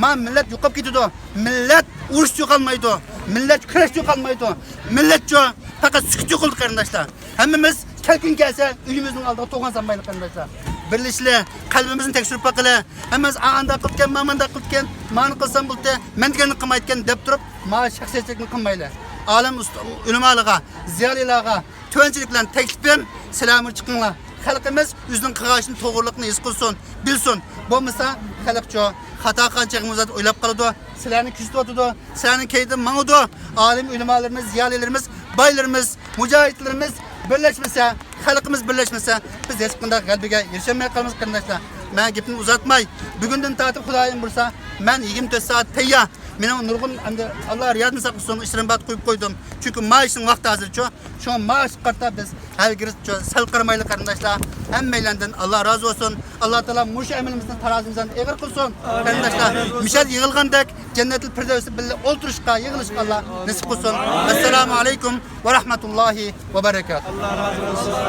Ma millet yo'qolib ketadi. Millet urush yo'qolmaydi. Millet kurash yo'qolmaydi. Milletço faqat sukut yo'qoldi qarindoshlar. Hammamiz kelkin kelsa uyimizning oldiga to'g'on sanmaylik qarindoshlar. Birlashli, qalbimizni tekshirib baqili. Hammamiz anda qilgan, mamanda qilgan, ma'ni qilsam bo'ldi, men deganni qilmayotgan deb turib, ma shaxsiyatlikni qilmaylar. Alim ulamolarga, ziyolilarga tönçilik bilan taklifim, salomni chiqinglar. Xalqimiz o'zining qilg'ashini to'g'riliqni his qilsin, bilsin. Bo'lmasa xalqcho xato qilganligimizni o'ylab qoladi. Sizlarni kuzatadi, sizlarni kayda mangudi. Alim ulamolarimiz, ziyolilarimiz, boylarimiz, mujohidlarimiz birlashmasa, xalqimiz birlashmasa, biz hech qanday g'alabaga erisholmay qolamiz qarindoshlar. Men gapni uzatmay, bugundan tortib Xudoyim bo'lsa, men 24 soat tayyor. Mening nurg'un endi Alloh riyodini saqlasin, ishlarni bat qo'yib qo'ydim. Chunki maishning vaqti hozircha, shu maish qarta biz halgircha sal qaramayli qarindoshlar. Hammanglardan Alloh rozi bo'lsin. Alloh taolo mush amalimizni tarozimizdan eg'ir qilsin. Qarindoshlar, mishad yig'ilgandek jannatul firdavsda birga o'ltirishga, yig'ilishga Alloh nasib qilsin. Assalomu alaykum va rahmatullohi va barakatuh.